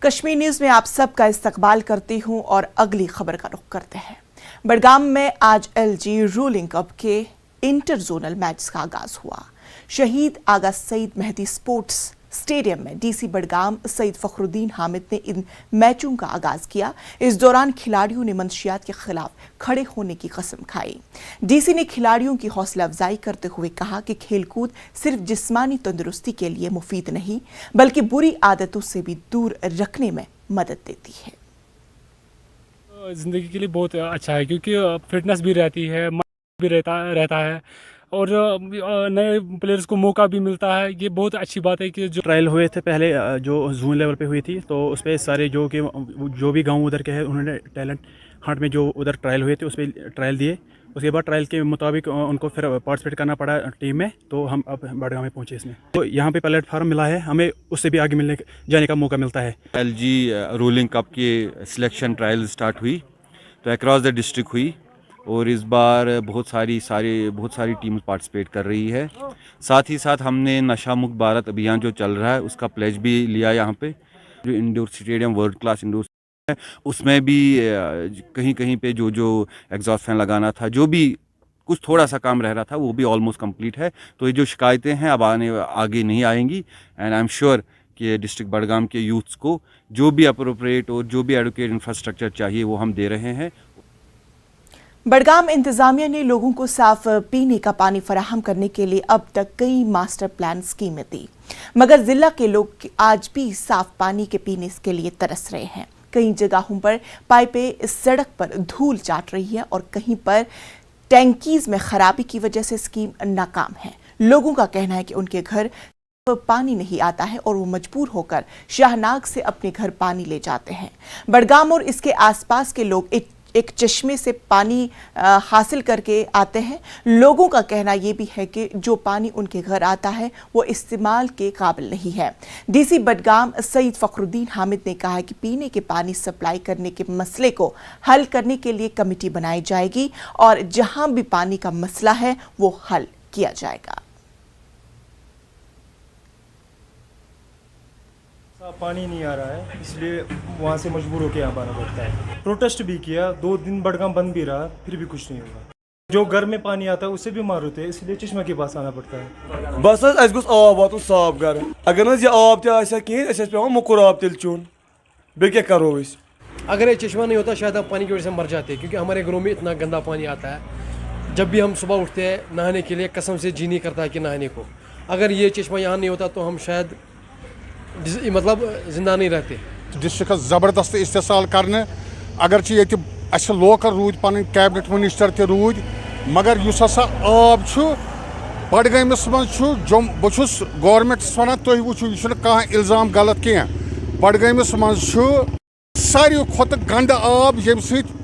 Kashmir news में आप सबका इस्तकबाल करती हूं और अगली खबर का रुख करते हैं। बड़गाम में आज एलजी रूलिंग कप के इंटर जोनल मैच का आगाज हुआ। शहीद आगा सईद मेहदी स्पोर्ट्स स्टेडियम में डीसी बड़गाम सईद फखरुद्दीन हामिद ने इन मैचों का आगाज किया। इस दौरान खिलाड़ियों ने मंशियात के खिलाफ खड़े होने की कसम खाई। डीसी ने खिलाड़ियों की हौसला अफजाई करते हुए कहा कि खेलकूद सिर्फ जिस्मानी तंदुरुस्ती के लिए मुफीद नहीं बल्कि बुरी आदतों से भी दूर रखने में मदद देती है। ज़िंदगी के लिए बहुत अच्छा है क्योंकि फिटनेस भी रहती है, भी रहता है और नए प्लेयर्स को मौका भी मिलता है। ये बहुत अच्छी बात है कि जो ट्रायल हुए थे पहले जो जोन लेवल पे हुई थी, तो उस पर सारे जो भी गांव उधर के हैं उन्होंने टैलेंट हंट में जो उधर ट्रायल हुए थे उस पर ट्रायल दिए। उसके बाद ट्रायल के मुताबिक उनको फिर पार्टिसिपेट करना पड़ा टीम में, तो हम अब बड़गांव में पहुंचे। इसमें तो यहाँ पे प्लेटफार्म मिला है, हमें उससे भी आगे जाने का मौका मिलता है। एलजी रूलिंग कप की सिलेक्शन ट्रायल स्टार्ट हुई तो अक्रॉस द डिस्ट्रिक्ट हुई और इस बार बहुत सारी टीम पार्टिसिपेट कर रही है। साथ ही साथ हमने नशा मुक्त भारत अभियान जो चल रहा है उसका प्लेज भी लिया। यहाँ पे जो indoor stadium world class indoor है उसमें भी कहीं कहीं पे जो एग्जॉस्ट फैन लगाना था, जो भी कुछ थोड़ा सा काम रह रहा था वो भी ऑलमोस्ट कंप्लीट है। तो ये जो शिकायतें हैं अब आगे नहीं आएंगी एंड आई एम श्योर कि डिस्ट्रिक्ट बड़गाम के यूथ्स को जो भी अप्रोप्रिएट और जो भी एडुकेट इंफ्रास्ट्रक्चर चाहिए वो हम दे रहे हैं। बड़गाम इंतजामिया ने लोगों को साफ पीने का पानी फराहम करने के लिए अब तक कई मास्टर प्लान स्कीमें दी, मगर जिला के लोग आज भी साफ पानी के पीने के लिए तरस रहे हैं। कई जगहों पर पाइपें सड़क पर धूल चाट रही है और कहीं पर टैंकीज में खराबी की वजह से स्कीम नाकाम है। लोगों का कहना है कि उनके घर पानी नहीं आता है और वो मजबूर होकर शाहनाग से अपने घर पानी ले जाते हैं। बड़गाम और इसके आसपास के लोग एक चश्मे से पानी हासिल करके आते हैं। लोगों का कहना यह भी है कि जो पानी उनके घर आता है वो इस्तेमाल के काबिल नहीं है। डीसी बड़गाम सईद फखरुद्दीन हामिद ने कहा है कि पीने के पानी सप्लाई करने के मसले को हल करने के लिए कमेटी बनाई जाएगी और जहां भी पानी का मसला है वो हल किया जाएगा। पानी नहीं आ रहा है इसलिए वहाँ से मजबूर होकर यहाँ आना पड़ता है। प्रोटेस्ट भी किया, 2 दिन बड़गाम बंद भी रहा, फिर भी कुछ नहीं हुआ। जो घर में पानी आता है उससे बीमार होते हैं, इसलिए चश्मा के पास आना पड़ता है। बस अस गोस आब वातुन साफ घर, अगर यह आब तह पे मुकुर आब तिल चुन, बे क्या करो। अगर ये चश्मा नहीं होता शायद हम पानी की वजह से मर जाते, क्योंकि हमारे घरों में इतना गंदा पानी आता है। जब भी हम सुबह उठते हैं नहाने के लिए कसम से जी नहीं करता है कि नहाने को। अगर ये चश्मा यहाँ नहीं होता तो हम शायद मतलब जिंदा नहीं रहते। डिस्ट्रिक्ट जबरदस्त इस्तेसाल करने अगर ये लोकल रूद पन कैबिनेट मिनिस्टर ते रूद, मगर युस हसा आब बड़गामिस मं बहुस गवर्नमेंटस वन तुम वो कह इल्जाम गलत कह। बड़गामिस मं सारे खुद गंद आब ये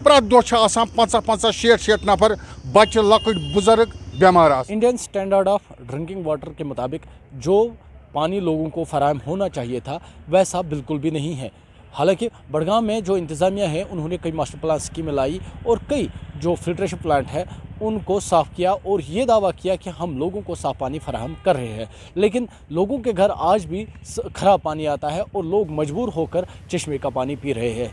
प्रत दह 50-50-60 नफर बच्चे लकट बुजुर्ग बीमार। Indian standard of drinking water के मुताबिक जो पानी लोगों को फराहम होना चाहिए था वैसा बिल्कुल भी नहीं है। हालांकि बड़गाम में जो इंतज़ामिया है उन्होंने कई मास्टर प्लान स्कीमें लाई और कई जो फिल्ट्रेशन प्लांट है उनको साफ़ किया और ये दावा किया कि हम लोगों को साफ़ पानी फराहम कर रहे हैं, लेकिन लोगों के घर आज भी ख़राब पानी आता है और लोग मजबूर होकर चश्मे का पानी पी रहे हैं।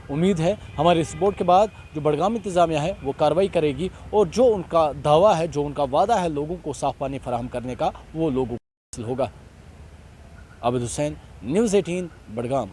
उम्मीद है हमारे इस रिपोर्ट के बाद जो बड़गाम इंतज़ामिया है वो कार्रवाई करेगी और जो उनका दावा है, जो उनका वादा है लोगों को साफ़ पानी फराहम करने का, वो लोगों को हासिल होगा। आबिद हुसैन, न्यूज़ 18 बड़गाम।